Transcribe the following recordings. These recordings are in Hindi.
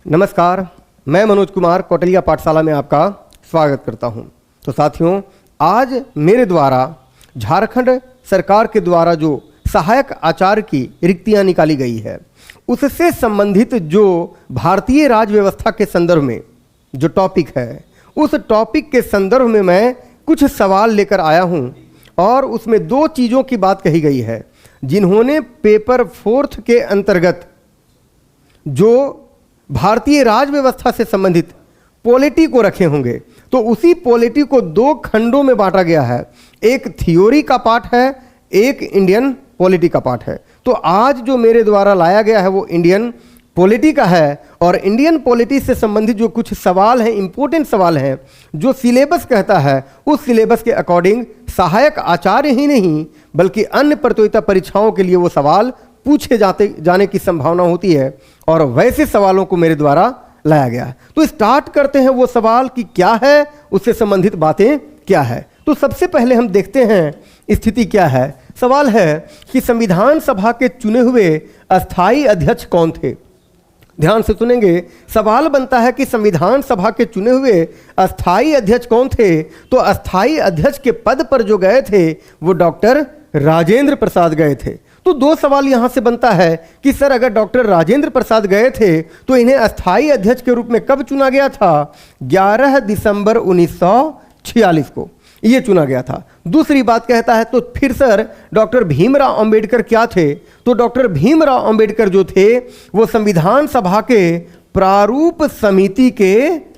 नमस्कार, मैं मनोज कुमार कौटिल्य पाठशाला में आपका स्वागत करता हूं। तो साथियों, आज मेरे द्वारा झारखंड सरकार के द्वारा जो सहायक आचार्य की रिक्तियां निकाली गई है, उससे संबंधित जो भारतीय राज व्यवस्था के संदर्भ में जो टॉपिक है, उस टॉपिक के संदर्भ में मैं कुछ सवाल लेकर आया हूं और उसमें दो चीज़ों की बात कही गई है। जिन्होंने पेपर 4 के अंतर्गत जो भारतीय राज व्यवस्था से संबंधित पॉलिटी को रखे होंगे, तो उसी पॉलिटी को दो खंडों में बांटा गया है। एक थ्योरी का पार्ट है, एक इंडियन पॉलिटी का पार्ट है। तो आज जो मेरे द्वारा लाया गया है वो इंडियन पॉलिटी का है, और इंडियन पॉलिटी से संबंधित जो कुछ सवाल हैं, इंपॉर्टेंट सवाल हैं, जो सिलेबस कहता है, उस सिलेबस के अकॉर्डिंग सहायक आचार्य ही नहीं बल्कि अन्य प्रतियोगिता परीक्षाओं के लिए वो सवाल पूछे जाने की संभावना होती है, और वैसे सवालों को मेरे द्वारा लाया गया है। तो स्टार्ट करते हैं वो सवाल कि क्या है, उससे संबंधित बातें क्या है। तो सबसे पहले हम देखते हैं स्थिति क्या है। सवाल है कि संविधान सभा के चुने हुए अस्थाई अध्यक्ष कौन थे। ध्यान से सुनेंगे, सवाल बनता है कि संविधान सभा के चुने हुए अस्थाई अध्यक्ष कौन थे। तो अस्थाई अध्यक्ष के पद पर जो गए थे वो डॉक्टर राजेंद्र प्रसाद गए थे। तो दो सवाल यहाँ से बनता है कि सर, अगर डॉक्टर राजेंद्र प्रसाद गए थे तो इन्हें अस्थाई अध्यक्ष के रूप में कब चुना गया था? 11 दिसंबर 1946 को ये चुना गया था। दूसरी बात कहता है, तो फिर सर डॉक्टर भीमराव अंबेडकर क्या थे? तो डॉक्टर भीमराव अंबेडकर जो थे वो संविधान सभा के प्रारूप समिति के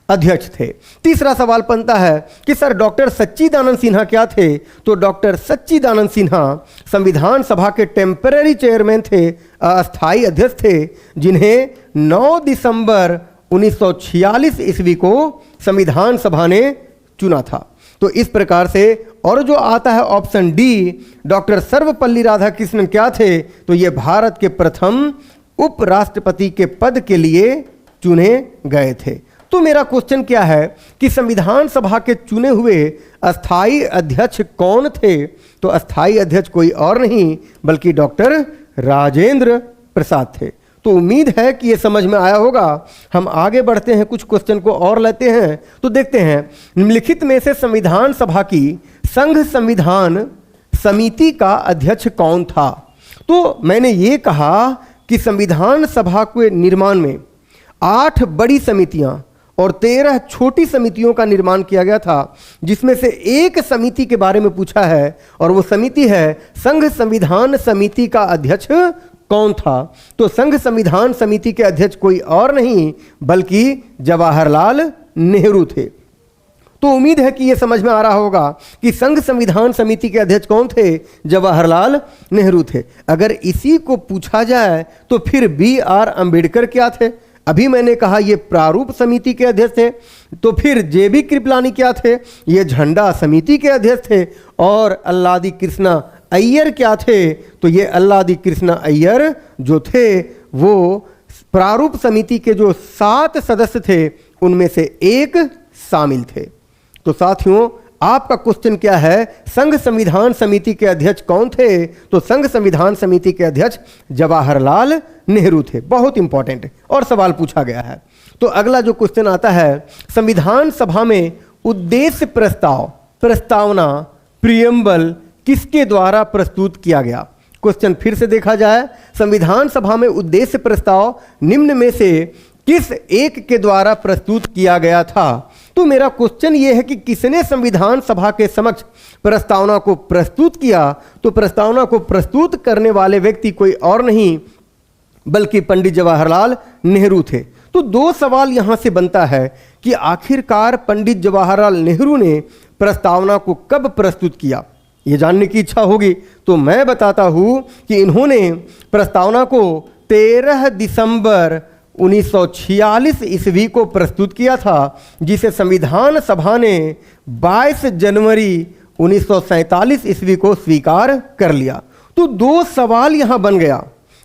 अध्यक्ष थे। तीसरा सवाल बनता है कि सर डॉक्टर सच्चिदानंद सिन्हा क्या थे? तो डॉक्टर सच्चिदानंद सिन्हा संविधान सभा के टेम्पररी चेयरमैन थे, अस्थाई अध्यक्ष थे, जिन्हें 9 दिसंबर 1946 ईस्वी को संविधान सभा ने चुना था। तो इस प्रकार से, और जो आता है option D, doctor Sarvepalli Radhakrishnan क्या थे? तो ये भारत के प्रथम उपराष्ट्रपति के पद के लिए चुने गए थे। तो मेरा क्वेश्चन क्या है कि संविधान सभा के चुने हुए अस्थाई अध्यक्ष कौन थे? तो अस्थाई अध्यक्ष कोई और नहीं बल्कि डॉक्टर राजेंद्र प्रसाद थे। तो उम्मीद है कि ये समझ में आया होगा। हम आगे बढ़ते हैं, कुछ क्वेश्चन को और लेते हैं। तो देखते हैं, निम्नलिखित में से संविधान सभा की संघ संविधान समिति का अध्यक्ष कौन था? तो मैंने ये कहा कि संविधान सभा के निर्माण में 8 बड़ी समितियां और 13 छोटी समितियों का निर्माण किया गया था, जिसमें से एक समिति के बारे में पूछा है, और वो समिति है संघ संविधान समिति का अध्यक्ष कौन था? तो संघ संविधान समिति के अध्यक्ष कोई और नहीं बल्कि जवाहरलाल नेहरू थे। तो उम्मीद है कि ये समझ में आ रहा होगा कि संघ संविधान समिति के अध्यक्ष कौन थे? जवाहरलाल नेहरू थे। अगर इसी को पूछा जाए तो फिर BR अंबेडकर क्या थे? अभी मैंने कहा ये प्रारूप समिति के अध्यक्ष थे। तो फिर JB कृपलानी क्या थे? ये झंडा समिति के अध्यक्ष थे। और अल्लादी कृष्णा अय्यर क्या थे? तो ये अल्लादी कृष्णा अय्यर जो थे वो प्रारूप समिति के जो 7 सदस्य थे उनमें से एक शामिल थे। तो साथियों, आपका क्वेश्चन क्या है? संघ संविधान समिति के अध्यक्ष कौन थे? तो संघ संविधान समिति के अध्यक्ष जवाहरलाल नेहरू थे। बहुत इंपॉर्टेंट और सवाल पूछा गया है। तो अगला जो क्वेश्चन आता है, संविधान सभा में उद्देश्य प्रस्तावना प्रियम्बल किसके द्वारा प्रस्तुत किया गया? क्वेश्चन फिर से देखा जाए, संविधान सभा में उद्देश्य प्रस्ताव निम्न में से किस एक के द्वारा प्रस्तुत किया गया था? तो मेरा क्वेश्चन ये है कि किसने संविधान सभा के समक्ष प्रस्तावना को प्रस्तुत किया? तो प्रस्तावना को प्रस्तुत करने वाले व्यक्ति कोई और नहीं बल्कि पंडित जवाहरलाल नेहरू थे। तो दो सवाल यहाँ से बनता है कि आखिरकार पंडित जवाहरलाल नेहरू ने प्रस्तावना को कब प्रस्तुत किया, ये जानने की इच्छा होगी। तो मैं बताता हूँ कि इन्होंने प्रस्तावना को 13 दिसंबर 1946 ईस्वी को प्रस्तुत किया था, जिसे संविधान सभा ने 22 जनवरी 1947 ईस्वी को स्वीकार कर लिया। तो दो सवाल यहाँ बन गया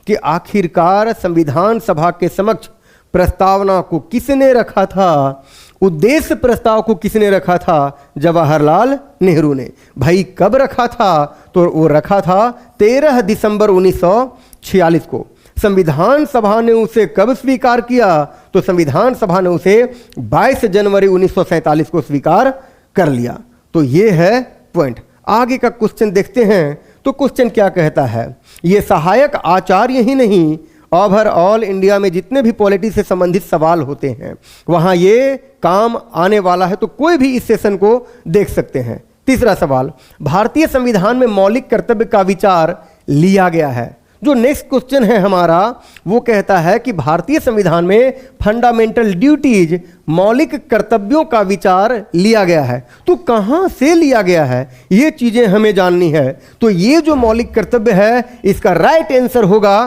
कि आखिरकार संविधान सभा के समक्ष प्रस्तावना को किसने रखा था? उद्देश्य प्रस्ताव को किसने रखा था? जवाहरलाल नेहरू ने। भाई कब रखा था? तो वो रखा था 13 दिसंबर 1946 को। संविधान सभा ने उसे कब स्वीकार किया? तो संविधान सभा ने उसे 22 जनवरी 1947 को स्वीकार कर लिया। तो ये है पॉइंट। आगे का क्वेश्चन देखते हैं। तो क्वेश्चन क्या कहता है? ये सहायक आचार्य ही नहीं, ओवरऑल इंडिया में जितने भी पॉलिटी से संबंधित सवाल होते हैं वहां ये काम आने वाला है। तो कोई भी इस सेशन को देख सकते हैं। तीसरा सवाल, भारतीय संविधान में मौलिक कर्तव्य का विचार लिया गया है। जो नेक्स्ट क्वेश्चन है हमारा वो कहता है कि भारतीय संविधान में फंडामेंटल ड्यूटीज, मौलिक कर्तव्यों का विचार लिया गया है। तो कहां से लिया गया है ये चीजें हमें जाननी है। तो ये जो मौलिक कर्तव्य है इसका राइट आंसर होगा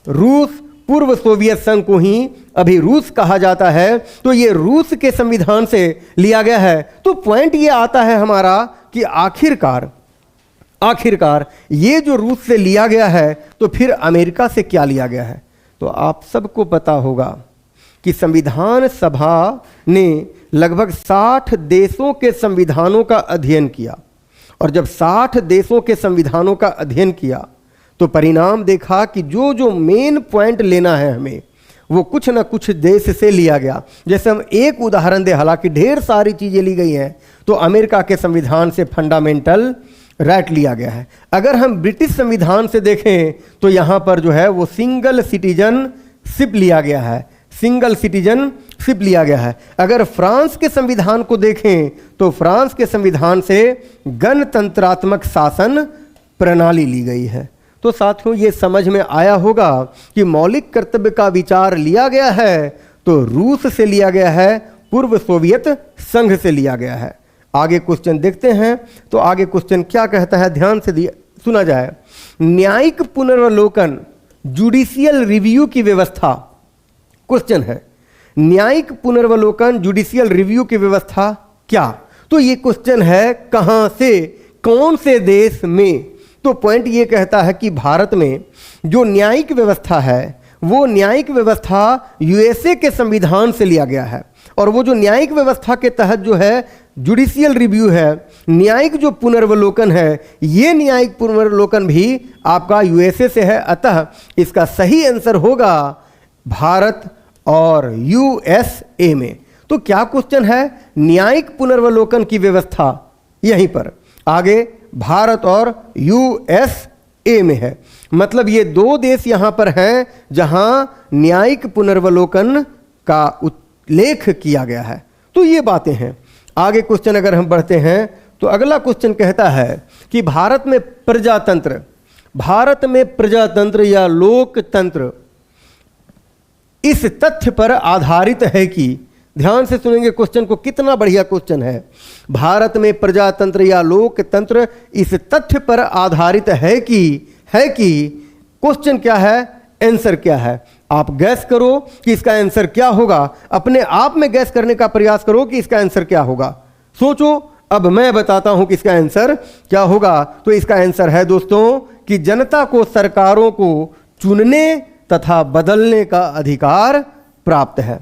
रूस, पूर्व सोवियत संघ को ही अभी रूस कहा जाता है। तो ये रूस के संविधान से लिया गया है। तो पॉइंट ये आता है हमारा कि आखिरकार ये जो रूस से लिया गया है तो फिर अमेरिका से क्या लिया गया है? तो आप सबको पता होगा कि संविधान सभा ने लगभग 60 देशों के संविधानों का अध्ययन किया, और जब 60 देशों के संविधानों का अध्ययन किया तो परिणाम देखा कि जो जो मेन पॉइंट लेना है हमें वो कुछ ना कुछ देश से लिया गया। जैसे हम एक उदाहरण दे, हालांकि ढेर सारी चीज़ें ली गई हैं, तो अमेरिका के संविधान से फंडामेंटल राइट लिया गया है। अगर हम ब्रिटिश संविधान से देखें तो यहाँ पर जो है वो सिंगल सिटीजनशिप लिया गया है, सिंगल सिटीजनशिप लिया गया है। अगर फ्रांस के संविधान को देखें तो फ्रांस के संविधान से गणतंत्रात्मक शासन प्रणाली ली गई है। तो साथियों ये समझ में आया होगा कि मौलिक कर्तव्य का विचार लिया गया है तो रूस से लिया गया है, पूर्व सोवियत संघ से लिया गया है। आगे क्वेश्चन देखते हैं। तो आगे क्वेश्चन क्या कहता है, ध्यान से सुना जाए। न्यायिक पुनर्वलोकन, जुडिशियल रिव्यू की व्यवस्था। क्वेश्चन है न्यायिक पुनर्वलोकन, जुडिशियल रिव्यू की व्यवस्था क्या? तो ये क्वेश्चन है कहां से, कौन से देश में? तो पॉइंट ये कहता है कि भारत में जो न्यायिक व्यवस्था है वो न्यायिक व्यवस्था यूएसए के संविधान से लिया गया है। और वो जो न्यायिक व्यवस्था के तहत जो है जुडिशियल रिव्यू है, न्यायिक जो पुनर्वलोकन है, ये न्यायिक पुनर्वलोकन भी आपका यूएसए से है। अतः इसका सही आंसर होगा भारत और यूएसए में। तो क्या क्वेश्चन है? न्यायिक पुनर्वलोकन की व्यवस्था यहीं पर आगे भारत और यूएसए में है। मतलब ये दो देश यहां पर हैं जहां न्यायिक पुनर्वलोकन का उल्लेख किया गया है। तो ये बातें हैं। आगे क्वेश्चन अगर हम बढ़ते हैं तो अगला क्वेश्चन कहता है कि भारत में प्रजातंत्र या लोकतंत्र इस तथ्य पर आधारित है कि, ध्यान से सुनेंगे क्वेश्चन को, कितना बढ़िया क्वेश्चन है। भारत में प्रजातंत्र या लोकतंत्र इस तथ्य पर आधारित है कि क्वेश्चन क्या है, आंसर क्या है? आप गैस करो कि इसका आंसर क्या होगा। अपने आप में गैस करने का प्रयास करो कि इसका आंसर क्या होगा। सोचो, अब मैं बताता हूं कि इसका आंसर क्या होगा। तो इसका आंसर है दोस्तों कि जनता को सरकारों को चुनने तथा बदलने का अधिकार प्राप्त है।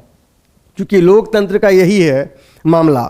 क्योंकि लोकतंत्र का यही है मामला।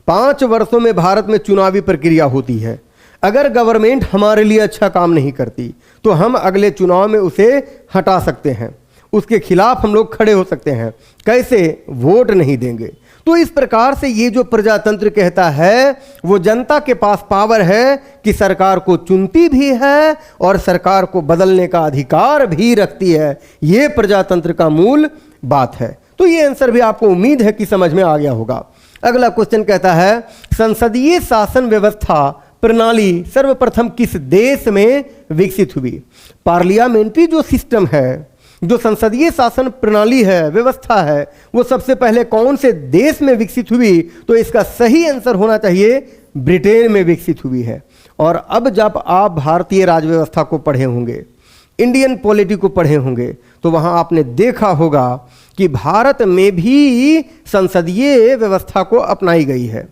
5 वर्षों में भारत में चुनावी प्रक्रिया होती है। अगर गवर्नमेंट हमारे लिए अच्छा काम नहीं करती तो हम अगले चुनाव में उसे हटा सकते हैं, उसके खिलाफ हम लोग खड़े हो सकते हैं। कैसे? वोट नहीं देंगे। तो इस प्रकार से ये जो प्रजातंत्र कहता है वो जनता के पास पावर है कि सरकार को चुनती भी है और सरकार को बदलने का अधिकार भी रखती है। ये प्रजातंत्र का मूल बात है। तो ये आंसर भी आपको उम्मीद है कि समझ में आ गया होगा। अगला क्वेश्चन कहता है संसदीय शासन व्यवस्था प्रणाली सर्वप्रथम किस देश में विकसित हुई? पार्लियामेंट्री जो सिस्टम है, जो संसदीय शासन प्रणाली है, व्यवस्था है, वो सबसे पहले कौन से देश में विकसित हुई? तो इसका सही आंसर होना चाहिए ब्रिटेन में विकसित हुई है। और अब जब आप भारतीय राजव्यवस्था को पढ़े होंगे, इंडियन पॉलिटी को पढ़े होंगे, तो वहां आपने देखा होगा कि भारत में भी संसदीय व्यवस्था को अपनाई गई है।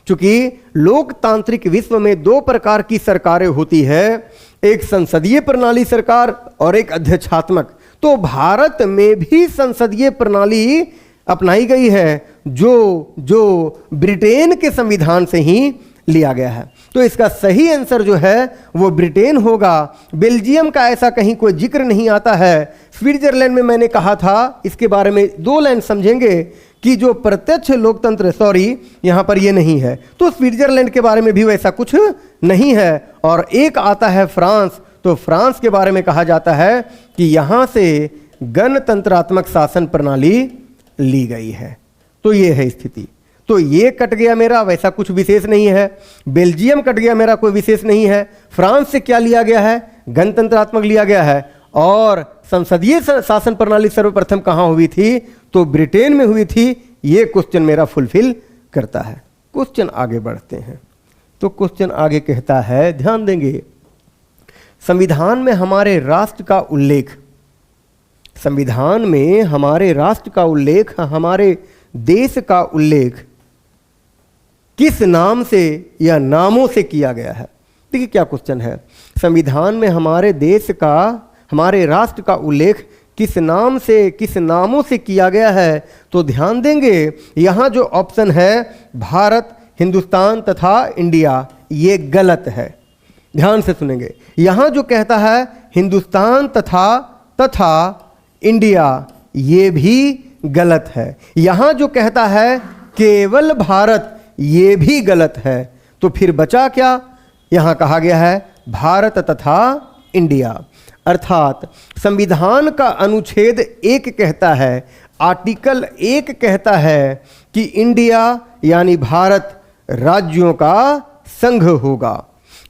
क्योंकि लोकतांत्रिक विश्व में 2 प्रकार की सरकारें होती है, एक संसदीय प्रणाली सरकार और एक अध्यक्षात्मक। तो भारत में भी संसदीय प्रणाली अपनाई गई है जो ब्रिटेन के संविधान से ही लिया गया है। तो इसका सही आंसर जो है वो ब्रिटेन होगा। बेल्जियम का ऐसा कहीं कोई जिक्र नहीं आता है। स्विट्जरलैंड में मैंने कहा था, इसके बारे में 2 लाइन समझेंगे कि जो प्रत्यक्ष लोकतंत्र, यहाँ पर ये नहीं है, तो स्विट्जरलैंड के बारे में भी वैसा कुछ नहीं है। और एक आता है फ्रांस, तो फ्रांस के बारे में कहा जाता है कि यहाँ से गणतंत्रात्मक शासन प्रणाली ली गई है। तो ये है स्थिति। तो ये कट गया मेरा, वैसा कुछ विशेष नहीं है। बेल्जियम कट गया मेरा, कोई विशेष नहीं है। फ्रांस से क्या लिया गया है? गणतंत्रात्मक लिया गया है। और संसदीय शासन प्रणाली सर्वप्रथम कहाँ हुई थी? तो ब्रिटेन में हुई थी। ये क्वेश्चन मेरा फुलफिल करता है। क्वेश्चन आगे बढ़ते हैं। तो क्वेश्चन आगे कहता है, ध्यान देंगे, संविधान में हमारे राष्ट्र का उल्लेख, संविधान में हमारे राष्ट्र का उल्लेख, हमारे देश का उल्लेख किस नाम से या नामों से किया गया है? देखिए क्या क्वेश्चन है। संविधान में हमारे देश का, हमारे राष्ट्र का उल्लेख किस नाम से, किस नामों से किया गया है? तो ध्यान देंगे, यहाँ जो ऑप्शन है भारत, हिंदुस्तान तथा इंडिया, ये गलत है। ध्यान से सुनेंगे, यहाँ जो कहता है हिंदुस्तान तथा इंडिया, ये भी गलत है। यहाँ जो कहता है केवल भारत, ये भी गलत है। तो फिर बचा क्या? यहाँ कहा गया है भारत तथा इंडिया। अर्थात संविधान का अनुच्छेद 1 कहता है, आर्टिकल 1 कहता है कि इंडिया यानी भारत राज्यों का संघ होगा।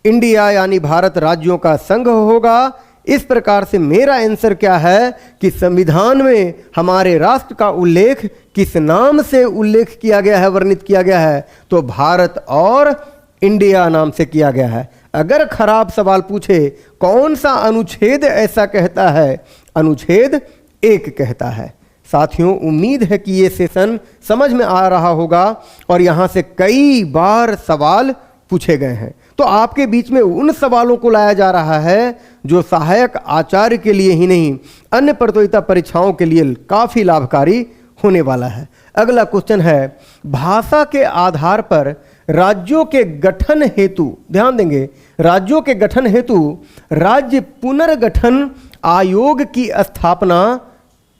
इंडिया यानी भारत राज्यों का संघ होगा। इस प्रकार से मेरा आंसर क्या है कि संविधान में हमारे राष्ट्र का उल्लेख किस नाम से उल्लेख किया गया है, वर्णित किया गया है? तो भारत और इंडिया नाम से किया गया है। अगर खराब सवाल पूछे कौन सा अनुच्छेद ऐसा कहता है? अनुच्छेद 1 कहता है। साथियों, उम्मीद है कि ये सेशन समझ में आ रहा होगा और यहाँ से कई बार सवाल पूछे गए हैं। तो आपके बीच में उन सवालों को लाया जा रहा है जो सहायक आचार्य के लिए ही नहीं, अन्य प्रतियोगिता परीक्षाओं के लिए काफ़ी लाभकारी होने वाला है। अगला क्वेश्चन है, भाषा के आधार पर राज्यों के गठन हेतु, ध्यान देंगे, राज्यों के गठन हेतु राज्य पुनर्गठन आयोग की स्थापना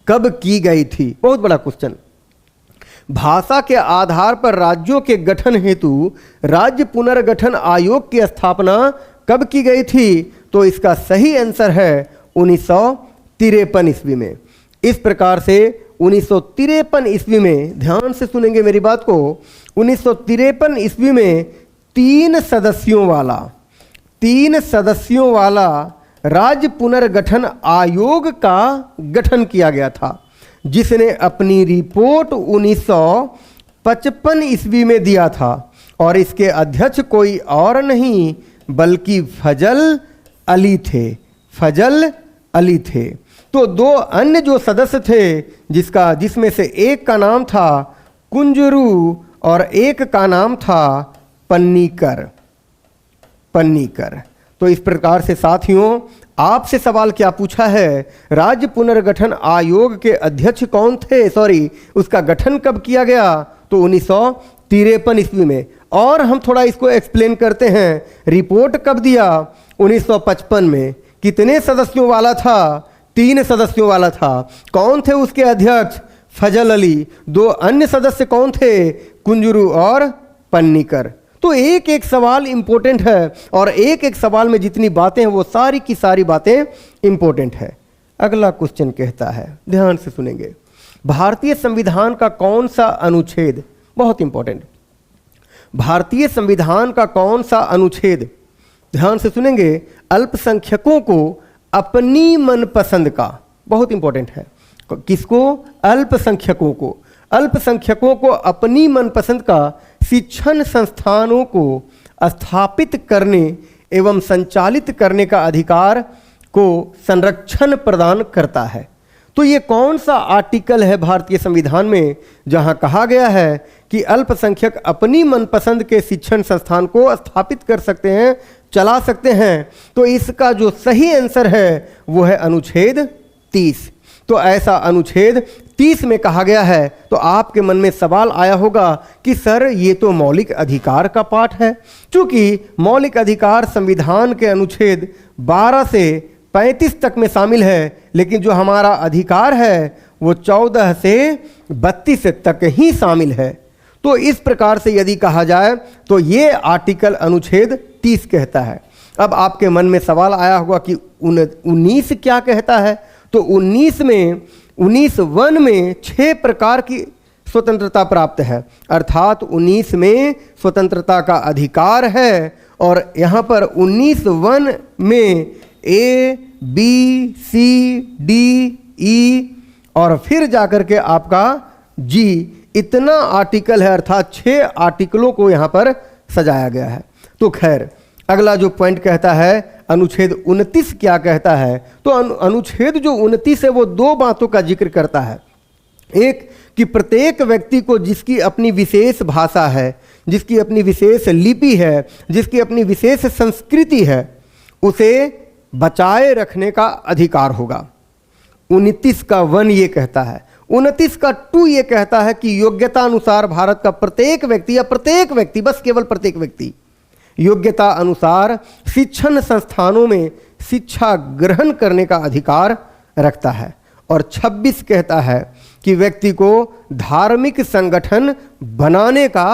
कब की गई थी? बहुत बड़ा क्वेश्चन। भाषा के आधार पर राज्यों के गठन हेतु राज्य पुनर्गठन आयोग की स्थापना कब की गई थी? तो इसका सही आंसर है 1953 ईस्वी में। इस प्रकार से 1953 ईस्वी में, ध्यान से सुनेंगे मेरी बात को, 1953 ईस्वी में 3 सदस्यों वाला राज्य पुनर्गठन आयोग का गठन किया गया था, जिसने अपनी रिपोर्ट 1955 ईस्वी में दिया था। और इसके अध्यक्ष कोई और नहीं बल्कि फजल अली थे। तो 2 अन्य जो सदस्य थे, जिसमें से एक का नाम था कुंजरू और एक का नाम था पन्नीकर। तो इस प्रकार से साथियों, आपसे सवाल क्या पूछा है? राज्य पुनर्गठन आयोग के अध्यक्ष कौन थे? उसका गठन कब किया गया? तो 1953 ईस्वी में। और हम थोड़ा इसको एक्सप्लेन करते हैं। रिपोर्ट कब दिया? 1955 में। कितने सदस्यों वाला था? 3 सदस्यों वाला था। कौन थे उसके अध्यक्ष? फजल अली। 2 अन्य सदस्य कौन थे? कुंजरू और पन्नीकर। तो एक एक सवाल इंपॉर्टेंट है और एक एक सवाल में जितनी बातें हैं वो सारी की सारी बातें इंपॉर्टेंट है। अगला क्वेश्चन कहता है, ध्यान से सुनेंगे, भारतीय संविधान का कौन सा अनुच्छेद, बहुत इंपॉर्टेंट, भारतीय संविधान का कौन सा अनुच्छेद, ध्यान से सुनेंगे, अल्पसंख्यकों को अपनी मनपसंद का, बहुत इंपॉर्टेंट है, किसको? अल्पसंख्यकों को अपनी मनपसंद का शिक्षण संस्थानों को स्थापित करने एवं संचालित करने का अधिकार को संरक्षण प्रदान करता है। तो ये कौन सा आर्टिकल है भारतीय संविधान में जहां कहा गया है कि अल्पसंख्यक अपनी मनपसंद के शिक्षण संस्थान को स्थापित कर सकते हैं, चला सकते हैं? तो इसका जो सही आंसर है वो है अनुच्छेद 30। तो ऐसा अनुच्छेद 30 में कहा गया है, तो आपके मन में सवाल आया होगा कि सर ये तो मौलिक अधिकार का पाठ है। क्योंकि मौलिक अधिकार संविधान के अनुच्छेद 12 से 35 तक में शामिल है, लेकिन जो हमारा अधिकार है वो 14 से 32 तक ही शामिल है। तो इस प्रकार से यदि कहा जाए तो ये आर्टिकल अनुच्छेद 30 कहता है। अब आपके मन में सवाल आया होगा कि 19 क्या कहता है? तो 19 में 6 प्रकार की स्वतंत्रता प्राप्त है, अर्थात 19 में स्वतंत्रता का अधिकार है। और यहाँ पर 19 में A, B, C, D, E और फिर जाकर के आपका G, इतना आर्टिकल है, अर्थात 6 आर्टिकलों को यहाँ पर सजाया गया है। तो खैर अगला जो पॉइंट कहता है अनुच्छेद 29 क्या कहता है? तो अनुच्छेद जो 29 है वो 2 बातों का जिक्र करता है। एक कि प्रत्येक व्यक्ति को जिसकी अपनी विशेष भाषा है, जिसकी अपनी विशेष लिपि है, जिसकी अपनी विशेष संस्कृति है, उसे बचाए रखने का अधिकार होगा। 29 का 1 ये कहता है। 29 का 2 ये कहता है कि योग्यता अनुसार भारत का प्रत्येक व्यक्ति, या प्रत्येक व्यक्ति, बस केवल प्रत्येक व्यक्ति योग्यता अनुसार शिक्षण संस्थानों में शिक्षा ग्रहण करने का अधिकार रखता है। और 26 कहता है कि व्यक्ति को धार्मिक संगठन बनाने का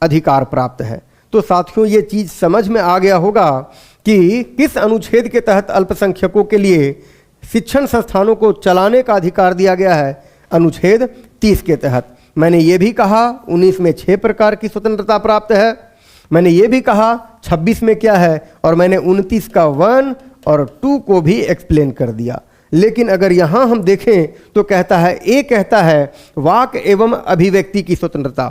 अधिकार प्राप्त है। तो साथियों ये चीज़ समझ में आ गया होगा कि किस अनुच्छेद के तहत अल्पसंख्यकों के लिए शिक्षण संस्थानों को चलाने का अधिकार दिया गया है? अनुच्छेद 30 के तहत। मैंने ये भी कहा 19 में 6 प्रकार की स्वतंत्रता प्राप्त है, मैंने ये भी कहा 26 में क्या है, और मैंने 29 का 1 और 2 को भी एक्सप्लेन कर दिया। लेकिन अगर यहाँ हम देखें तो कहता है, ए कहता है वाक एवं अभिव्यक्ति की स्वतंत्रता,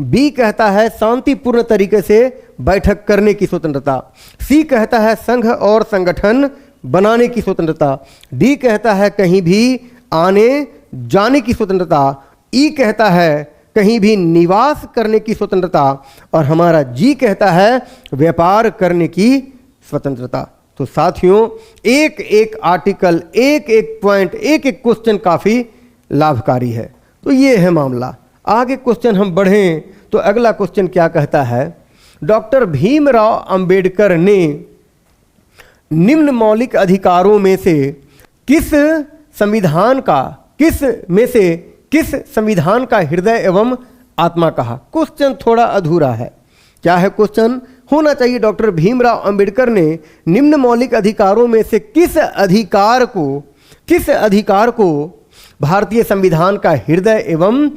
बी कहता है शांतिपूर्ण तरीके से बैठक करने की स्वतंत्रता, सी कहता है संघ और संगठन बनाने की स्वतंत्रता, डी कहता है कहीं भी आने जाने की स्वतंत्रता, ई कहता है कहीं भी निवास करने की स्वतंत्रता, और हमारा जी कहता है व्यापार करने की स्वतंत्रता। तो साथियों एक एक आर्टिकल, एक एक पॉइंट, एक एक क्वेश्चन काफ़ी लाभकारी है। तो ये है मामला। आगे क्वेश्चन हम बढ़ें तो अगला क्वेश्चन क्या कहता है? डॉक्टर भीमराव अंबेडकर ने निम्न मौलिक अधिकारों में से किस संविधान का हृदय एवं आत्मा कहा? क्वेश्चन थोड़ा अधूरा है। क्या है क्वेश्चन? होना चाहिए डॉक्टर भीमराव अंबेडकर ने निम्न मौलिक अधिकारों में से किस अधिकार को भारतीय संविधान का हृदय एवं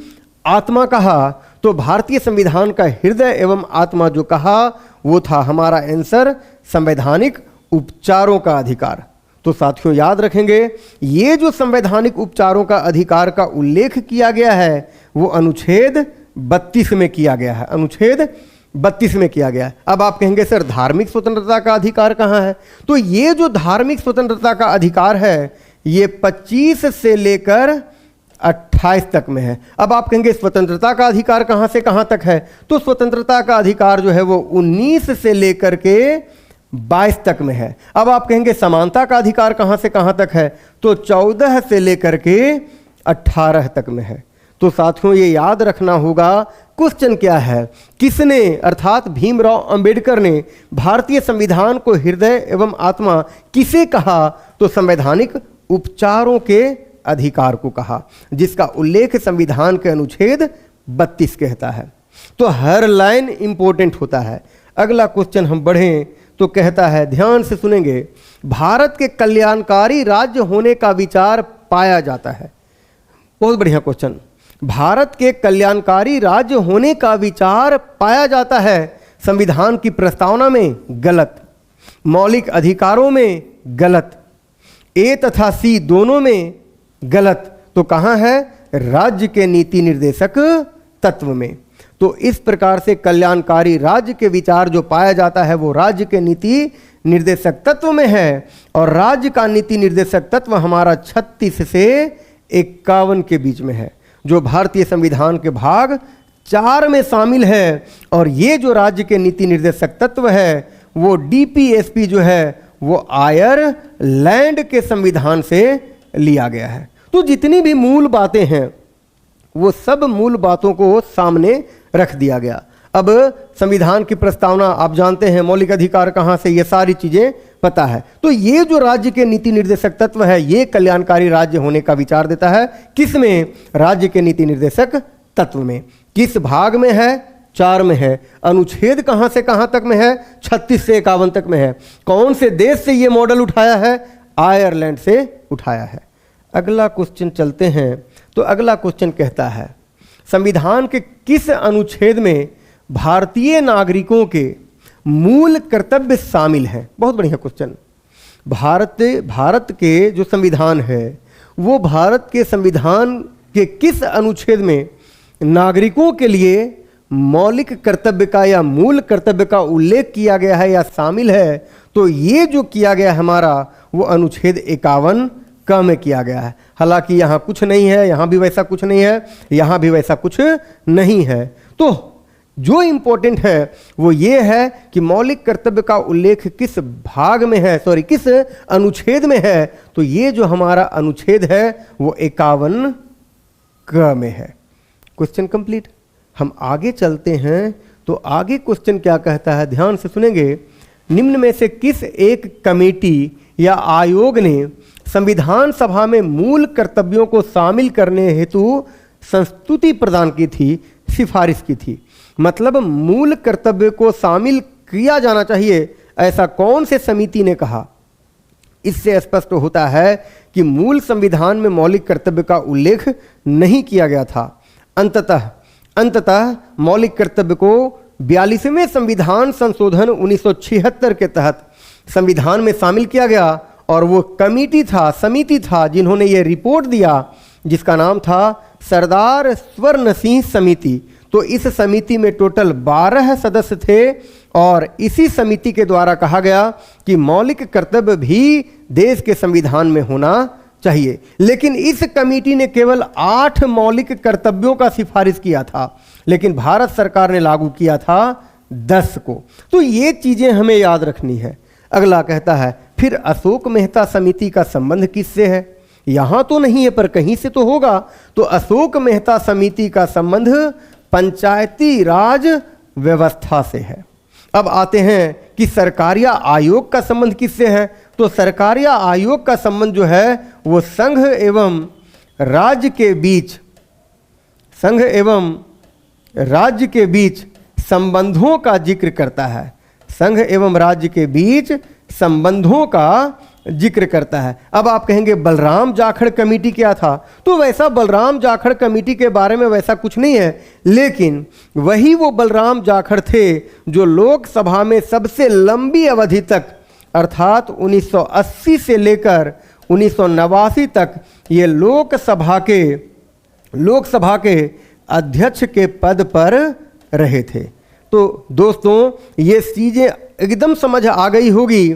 आत्मा कहा? तो भारतीय संविधान का हृदय एवं आत्मा जो कहा वो था हमारा आंसर संवैधानिक उपचारों का अधिकार। तो साथियों याद रखेंगे ये जो संवैधानिक उपचारों का अधिकार का उल्लेख किया गया है वो अनुच्छेद 32 में किया गया है। अनुच्छेद 32 में किया गया है। अब आप कहेंगे सर धार्मिक स्वतंत्रता का अधिकार कहाँ है? तो ये जो धार्मिक स्वतंत्रता का अधिकार है ये 25 से लेकर 28 तक में है। अब आप कहेंगे स्वतंत्रता का अधिकार कहाँ से कहाँ तक है? तो स्वतंत्रता का अधिकार जो है वो 19 से लेकर के 22 तक में है। अब आप कहेंगे समानता का अधिकार कहाँ से कहाँ तक है? तो 14 से लेकर के 18 तक में है। तो साथियों ये याद रखना होगा क्वेश्चन क्या है, किसने अर्थात भीमराव अंबेडकर ने भारतीय संविधान को हृदय एवं आत्मा किसे कहा? तो संवैधानिक उपचारों के अधिकार को कहा, जिसका उल्लेख संविधान के अनुच्छेद 32 कहता है। तो हर लाइन इंपॉर्टेंट होता है। अगला क्वेश्चन हम बढ़ें तो कहता है, ध्यान से सुनेंगे, भारत के कल्याणकारी राज्य होने का विचार पाया जाता है। बहुत बढ़िया क्वेश्चन। भारत के कल्याणकारी राज्य होने का विचार पाया जाता है संविधान की प्रस्तावना में गलत, मौलिक अधिकारों में गलत, ए तथा सी दोनों में गलत। तो कहाँ है? राज्य के नीति निर्देशक तत्व में। तो इस प्रकार से कल्याणकारी राज्य के विचार जो पाया जाता है वो राज्य के नीति निर्देशक तत्व में है, और राज्य का नीति निर्देशक तत्व हमारा 36 से 51 के बीच में है, जो भारतीय संविधान के भाग 4 में शामिल है। और ये जो राज्य के नीति निर्देशक तत्व है वो डीपीएसपी जो है वो आयरलैंड के संविधान से लिया गया है। तो जितनी भी मूल बातें हैं वो सब मूल बातों को सामने रख दिया गया। अब संविधान की प्रस्तावना आप जानते हैं, मौलिक अधिकार कहाँ से, ये सारी चीजें पता है। तो ये जो राज्य के नीति निर्देशक तत्व है, ये कल्याणकारी राज्य होने का विचार देता है। किसमें? राज्य के नीति निर्देशक तत्व में। किस भाग में है? 4 में है। अनुच्छेद कहाँ से कहाँ तक में है? 36 से 51 तक में है। कौन से देश से ये मॉडल उठाया है? आयरलैंड से उठाया है। अगला क्वेश्चन चलते हैं। तो अगला क्वेश्चन कहता है, संविधान के किस अनुच्छेद में भारतीय नागरिकों के मूल कर्तव्य शामिल हैं? बहुत बढ़िया क्वेश्चन। भारत के जो संविधान है, वो भारत के संविधान के किस अनुच्छेद में नागरिकों के लिए मौलिक कर्तव्य का या मूल कर्तव्य का उल्लेख किया गया है या शामिल है? तो ये जो किया गया हमारा, वो अनुच्छेद 51 क में किया गया है। हालांकि यहाँ कुछ नहीं है, यहाँ भी वैसा कुछ नहीं है, यहाँ भी वैसा कुछ नहीं है। तो जो इंपॉर्टेंट है वो ये है कि मौलिक कर्तव्य का उल्लेख किस भाग में है, किस अनुच्छेद में है। तो ये जो हमारा अनुच्छेद है वो 51 क में है। Question complete. हम आगे चलते हैं। तो आगे क्वेश्चन क्या कहता है, ध्यान से सुनेंगे। निम्न में से किस एक कमेटी या आयोग ने संविधान सभा में मूल कर्तव्यों को शामिल करने हेतु संस्तुति प्रदान की थी, सिफारिश की थी? मतलब मूल कर्तव्य को शामिल किया जाना चाहिए, ऐसा कौन से समिति ने कहा? इससे स्पष्ट होता है कि मूल संविधान में मौलिक कर्तव्य का उल्लेख नहीं किया गया था। अंततः मौलिक कर्तव्य को 42वें संविधान संशोधन 1976 के तहत संविधान में शामिल किया गया, और वो समिति था जिन्होंने ये रिपोर्ट दिया, जिसका नाम था सरदार स्वर्ण सिंह समिति। तो इस समिति में टोटल 12 सदस्य थे, और इसी समिति के द्वारा कहा गया कि मौलिक कर्तव्य भी देश के संविधान में होना चाहिए। लेकिन इस कमेटी ने केवल 8 मौलिक कर्तव्यों का सिफारिश किया था, लेकिन भारत सरकार ने लागू किया था 10 को। तो ये चीजें हमें याद रखनी है। अगला कहता है, फिर अशोक मेहता समिति का संबंध किससे है? यहां तो नहीं है पर कहीं से तो होगा। तो अशोक मेहता समिति का संबंध पंचायती राज व्यवस्था से है। अब आते हैं कि सरकारिया आयोग का संबंध किससे है? तो सरकारिया आयोग का संबंध जो है वो संघ एवं राज्य के बीच संबंधों का जिक्र करता है। संघ एवं राज्य के बीच संबंधों का जिक्र करता है। अब आप कहेंगे बलराम जाखड़ कमेटी क्या था? तो वैसा बलराम जाखड़ कमेटी के बारे में वैसा कुछ नहीं है, लेकिन वही वो बलराम जाखड़ थे जो लोकसभा में सबसे लंबी अवधि तक, अर्थात 1980 से लेकर 1989 तक ये लोकसभा के अध्यक्ष के पद पर रहे थे। तो दोस्तों ये चीजें एकदम समझ आ गई होगी।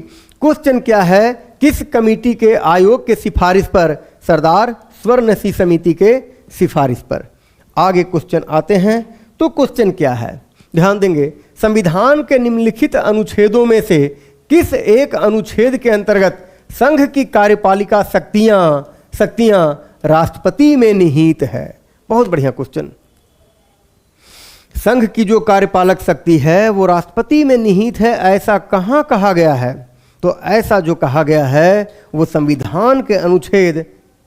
क्वेश्चन क्या है, किस कमेटी के आयोग के सिफारिश पर? सरदार स्वर्ण सिंह समिति के सिफारिश पर। आगे क्वेश्चन आते हैं। तो क्वेश्चन क्या है, ध्यान देंगे। संविधान के निम्नलिखित अनुच्छेदों में से किस एक अनुच्छेद के अंतर्गत संघ की कार्यपालिका शक्तियां राष्ट्रपति में निहित है? बहुत बढ़िया क्वेश्चन। संघ की जो कार्यपालक शक्ति है वो राष्ट्रपति में निहित है, ऐसा कहाँ कहा गया है? तो ऐसा जो कहा गया है वो संविधान के अनुच्छेद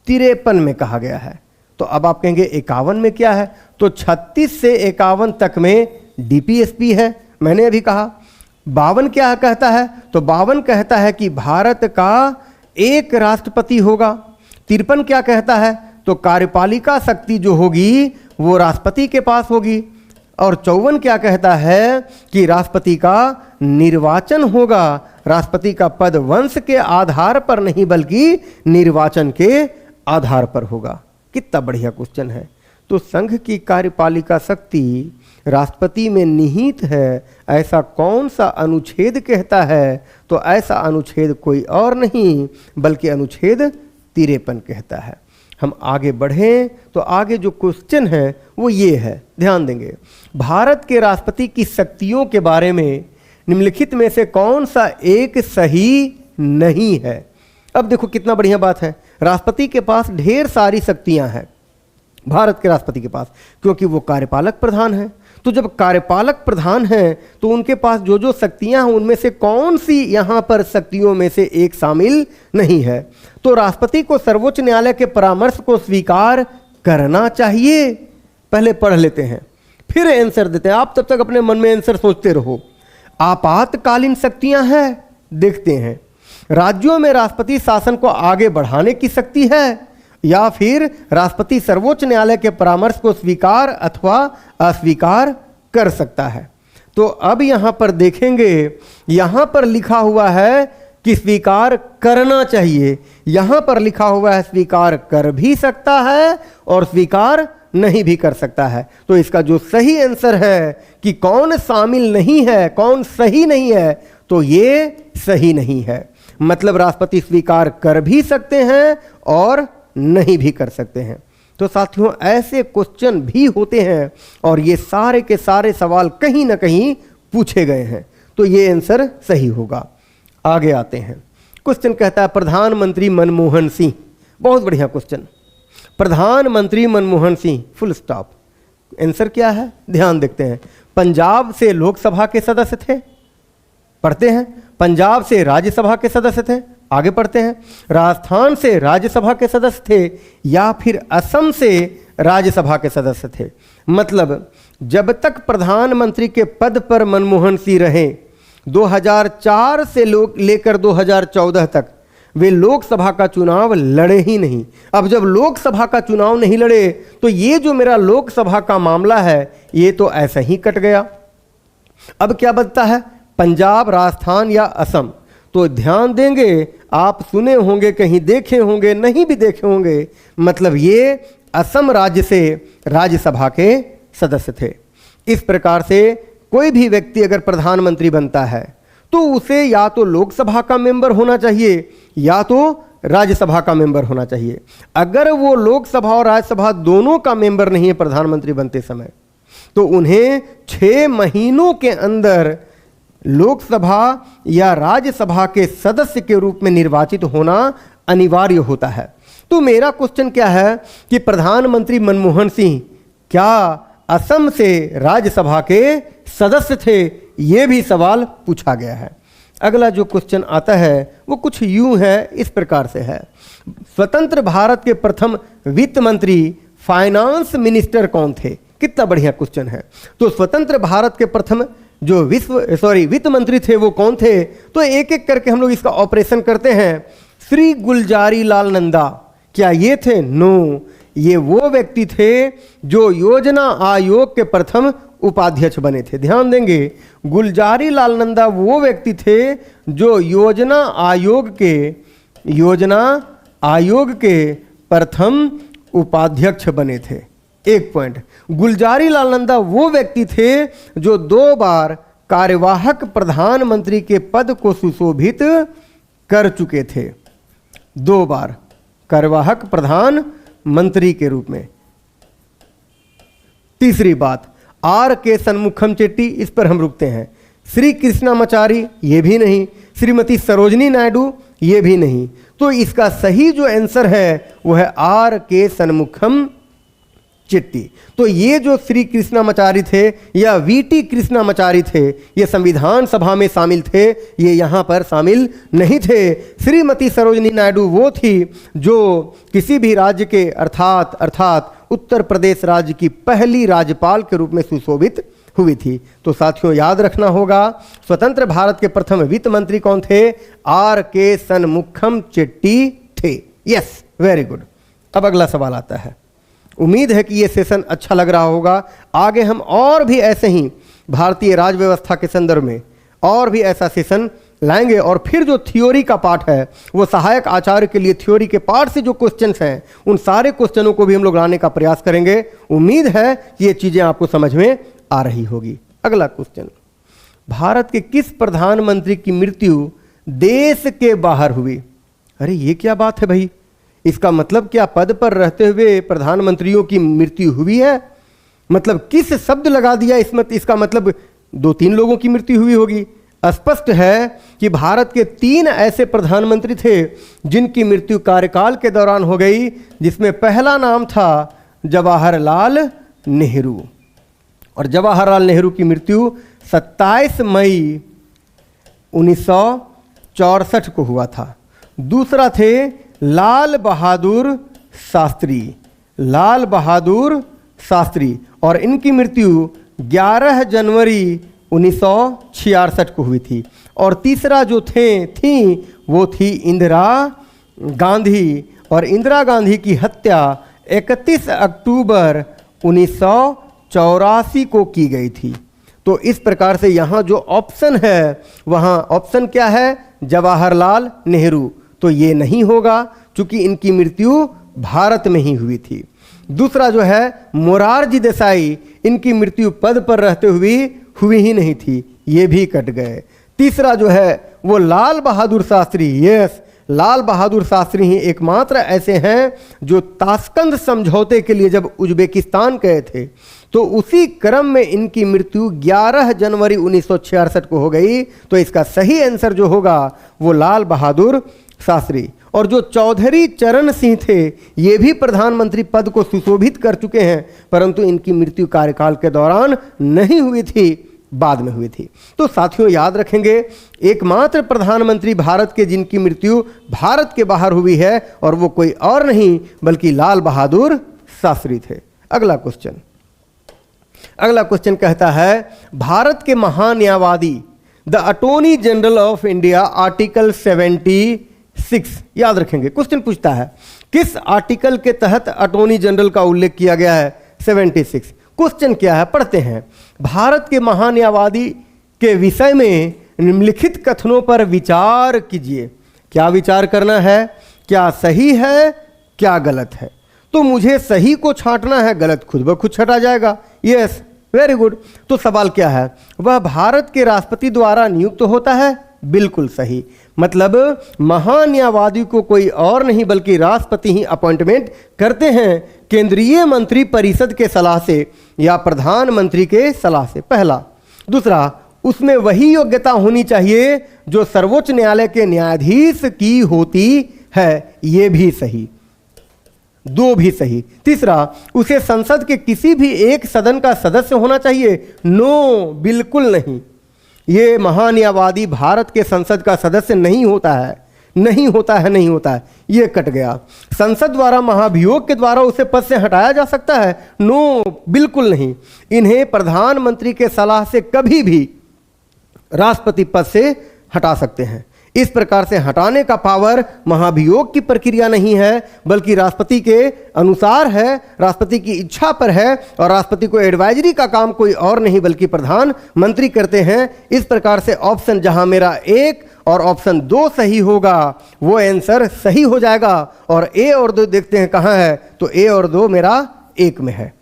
53 में कहा गया है। तो अब आप कहेंगे 51 में क्या है? तो 36 से 51 तक में डीपीएसपी है, मैंने अभी कहा। 52 क्या कहता है? तो 52 कहता है कि भारत का एक राष्ट्रपति होगा। 53 क्या कहता है? तो कार्यपालिका शक्ति जो होगी वो राष्ट्रपति के पास होगी। और 54 क्या कहता है कि राष्ट्रपति का निर्वाचन होगा। राष्ट्रपति का पद वंश के आधार पर नहीं बल्कि निर्वाचन के आधार पर होगा। कितना बढ़िया क्वेश्चन है। तो संघ की कार्यपालिका शक्ति राष्ट्रपति में निहित है, ऐसा कौन सा अनुच्छेद कहता है? तो ऐसा अनुच्छेद कोई और नहीं बल्कि अनुच्छेद 53 कहता है। हम आगे बढ़ें तो आगे जो क्वेश्चन है वो ये है, ध्यान देंगे। भारत के राष्ट्रपति की शक्तियों के बारे में निम्नलिखित में से कौन सा एक सही नहीं है? अब देखो कितना बढ़िया बात है। राष्ट्रपति के पास ढेर सारी शक्तियां हैं, भारत के राष्ट्रपति के पास, क्योंकि वो कार्यपालक प्रधान है। तो जब कार्यपालक प्रधान है तो उनके पास जो जो शक्तियां हैं उनमें से कौन सी यहाँ पर शक्तियों में से एक शामिल नहीं है। तो राष्ट्रपति को सर्वोच्च न्यायालय के परामर्श को स्वीकार करना चाहिए। पहले पढ़ लेते हैं फिर आंसर देते हैं। आप तब तक अपने मन में आंसर सोचते रहो। आपातकालीन शक्तियां हैं, देखते हैं राज्यों में राष्ट्रपति शासन को आगे बढ़ाने की शक्ति है या फिर राष्ट्रपति सर्वोच्च न्यायालय के परामर्श को स्वीकार अथवा अस्वीकार कर सकता है। तो अब यहां पर देखेंगे, यहां पर लिखा हुआ है कि स्वीकार करना चाहिए, यहां पर लिखा हुआ है स्वीकार कर भी सकता है और स्वीकार नहीं भी कर सकता है। तो इसका जो सही आंसर है कि कौन शामिल नहीं है, कौन सही नहीं है, तो ये सही नहीं है। मतलब राष्ट्रपति स्वीकार कर भी सकते हैं और नहीं भी कर सकते हैं। तो साथियों ऐसे क्वेश्चन भी होते हैं और ये सारे के सारे सवाल कहीं ना कहीं पूछे गए हैं, तो ये आंसर सही होगा। आगे आते हैं। क्वेश्चन कहता है प्रधानमंत्री मनमोहन सिंह, बहुत बढ़िया क्वेश्चन। प्रधानमंत्री Manmohan Singh full stop. Answer क्या है ध्यान देखते हैं। पंजाब से लोकसभा के सदस्य थे, पढ़ते हैं। पंजाब से राज्यसभा के सदस्य थे, आगे पढ़ते हैं। राजस्थान से राज्यसभा के सदस्य थे या फिर असम से राज्यसभा के सदस्य थे। मतलब जब तक प्रधानमंत्री के पद पर मनमोहन सिंह रहे 2004 से लेकर 2014 तक वे लोकसभा का चुनाव लड़े ही नहीं। अब जब लोकसभा का चुनाव नहीं लड़े तो ये जो मेरा लोकसभा का मामला है ये तो ऐसा ही कट गया। अब क्या बचता है, पंजाब, राजस्थान या असम। तो ध्यान देंगे, आप सुने होंगे, कहीं देखे होंगे, नहीं भी देखे होंगे। मतलब ये असम राज्य से राज्यसभा के सदस्य थे। इस प्रकार से कोई भी व्यक्ति अगर प्रधानमंत्री बनता है तो उसे या तो लोकसभा का मेंबर होना चाहिए या तो राज्यसभा का मेंबर होना चाहिए। अगर वो लोकसभा और राज्यसभा दोनों का मेंबर नहीं है प्रधानमंत्री बनते समय, तो उन्हें 6 महीनों के अंदर लोकसभा या राज्यसभा के सदस्य के रूप में निर्वाचित होना अनिवार्य होता है। तो मेरा क्वेश्चन क्या है कि प्रधानमंत्री मनमोहन सिंह क्या असम से राज्यसभा के सदस्य थे, ये भी सवाल पूछा गया है। अगला जो क्वेश्चन आता है वो कुछ यूं है, इस प्रकार से है। स्वतंत्र भारत के प्रथम वित्त मंत्री, फाइनेंस मिनिस्टर कौन थे? कितना बढ़िया क्वेश्चन है। तो स्वतंत्र भारत के प्रथम जो वित्त मंत्री थे वो कौन थे? तो एक एक करके हम लोग इसका ऑपरेशन करते हैं। श्री गुलजारी लाल नंदा, क्या ये थे? नो, ये वो व्यक्ति थे जो योजना आयोग के प्रथम उपाध्यक्ष बने थे। ध्यान देंगे, गुलजारी लाल नंदा वो व्यक्ति थे जो योजना आयोग के प्रथम उपाध्यक्ष बने थे। एक पॉइंट, गुलजारी लाल नंदा वो व्यक्ति थे जो 2 बार कार्यवाहक प्रधानमंत्री के पद को सुशोभित कर चुके थे। 2 बार कार्यवाहक प्रधानमंत्री के रूप में। तीसरी बात, आर के सन्मुखम चेट्टी, इस पर हम रुकते हैं। श्री कृष्णामाचारी, ये भी नहीं। श्रीमती सरोजनी नायडू, ये भी नहीं। तो इसका सही जो आंसर है वो है आर के सन्मुखम चिट्टी। तो ये जो श्री कृष्णामाचारी थे या वीटी कृष्णामाचारी थे, ये संविधान सभा में शामिल थे, ये यहाँ पर शामिल नहीं थे। श्रीमती सरोजनी नायडू वो थी जो किसी भी राज्य के अर्थात उत्तर प्रदेश राज्य की पहली राज्यपाल के रूप में सुशोभित हुई थी। तो साथियों याद रखना होगा, स्वतंत्र भारत के प्रथम वित्त मंत्री कौन थे? आर के सन्मुखम चेट्टी थे। Yes, very good. अब अगला सवाल आता है। उम्मीद है कि ये सेशन अच्छा लग रहा होगा। आगे हम और भी ऐसे ही भारतीय राज्य व्यवस्था के संदर्भ में और भी ऐसा सेशन लाएंगे और फिर जो थ्योरी का पार्ट है वो सहायक आचार्य के लिए थ्योरी के पार्ट से जो क्वेश्चंस हैं उन सारे क्वेश्चनों को भी हम लोग लाने का प्रयास करेंगे। उम्मीद है कि ये चीज़ें आपको समझ में आ रही होगी। अगला क्वेश्चन, भारत के किस प्रधानमंत्री की मृत्यु देश के बाहर हुई? अरे ये क्या बात है भाई, इसका मतलब क्या पद पर रहते हुए प्रधानमंत्रियों की मृत्यु हुई है? मतलब किस शब्द लगा दिया इसमें? इसका मतलब 2-3 लोगों की मृत्यु हुई होगी। स्पष्ट है कि भारत के 3 ऐसे प्रधानमंत्री थे जिनकी मृत्यु कार्यकाल के दौरान हो गई, जिसमें पहला नाम था जवाहरलाल नेहरू। और जवाहरलाल नेहरू की मृत्यु 27 मई 1964 को हुआ था। दूसरा थे लाल बहादुर शास्त्री, लाल बहादुर शास्त्री, और इनकी मृत्यु 11 जनवरी 1966 को हुई थी। और तीसरा जो थी वो थी इंदिरा गांधी, और इंदिरा गांधी की हत्या 31 अक्टूबर 1984 को की गई थी। तो इस प्रकार से यहाँ जो ऑप्शन है, वहाँ ऑप्शन क्या है? जवाहरलाल नेहरू। तो ये नहीं होगा क्योंकि इनकी मृत्यु भारत में ही हुई थी। दूसरा जो है मोरारजी देसाई, इनकी मृत्यु पद पर रहते हुई ही नहीं थी, ये भी कट गए। तीसरा जो है वो लाल बहादुर शास्त्री, यस, लाल बहादुर शास्त्री ही एकमात्र ऐसे हैं जो ताशकंद समझौते के लिए जब उज्बेकिस्तान गए थे तो उसी क्रम में इनकी मृत्यु 11 जनवरी 1966 को हो गई। तो इसका सही आंसर जो होगा वो लाल बहादुर शास्त्री। और जो चौधरी चरण सिंह थे, ये भी प्रधानमंत्री पद को सुशोभित कर चुके हैं, परंतु इनकी मृत्यु कार्यकाल के दौरान नहीं हुई थी, बाद में हुई थी। तो साथियों याद रखेंगे, एकमात्र प्रधानमंत्री भारत के जिनकी मृत्यु भारत के बाहर हुई है और वो कोई और नहीं बल्कि लाल बहादुर शास्त्री थे। अगला क्वेश्चन कहता है, भारत के महान्यायवादी the attorney general of India article 76, याद रखेंगे क्वेश्चन पूछता है किस आर्टिकल के तहत अटॉर्नी जनरल का उल्लेख किया गया है? 76। क्वेश्चन क्या है पढ़ते हैं। भारत के महान्यायवादी के विषय में निम्नलिखित कथनों पर विचार कीजिए। क्या विचार करना है? क्या सही है, क्या गलत है? तो मुझे सही को छांटना है, गलत खुद ब खुद छटा जाएगा। Yes, very good. तो सवाल क्या है? वह भारत के राष्ट्रपति द्वारा नियुक्त होता है, बिल्कुल सही। मतलब महान्यायवादी को कोई और नहीं बल्कि राष्ट्रपति ही अपॉइंटमेंट करते हैं केंद्रीय मंत्री परिषद के सलाह से या प्रधानमंत्री के सलाह से, पहला। दूसरा, उसमें वही योग्यता होनी चाहिए जो सर्वोच्च न्यायालय के न्यायाधीश की होती है, ये भी सही, दो भी सही। तीसरा, उसे संसद के किसी भी एक सदन का सदस्य होना चाहिए, नो, बिल्कुल नहीं। ये महान्यायवादी भारत के संसद का सदस्य नहीं होता है, नहीं होता है, ये कट गया। संसद द्वारा महाभियोग के द्वारा उसे पद से हटाया जा सकता है, नो, बिल्कुल नहीं। इन्हें प्रधानमंत्री के सलाह से कभी भी राष्ट्रपति पद से हटा सकते हैं। इस प्रकार से हटाने का पावर महाभियोग की प्रक्रिया नहीं है बल्कि राष्ट्रपति के अनुसार है, राष्ट्रपति की इच्छा पर है, और राष्ट्रपति को एडवाइजरी का काम कोई और नहीं बल्कि प्रधानमंत्री करते हैं। इस प्रकार से ऑप्शन जहां मेरा 1 और ऑप्शन 2 सही होगा वो आंसर सही हो जाएगा। और ए और 2 देखते हैं कहाँ है, तो ए और 2 मेरा 1 में है।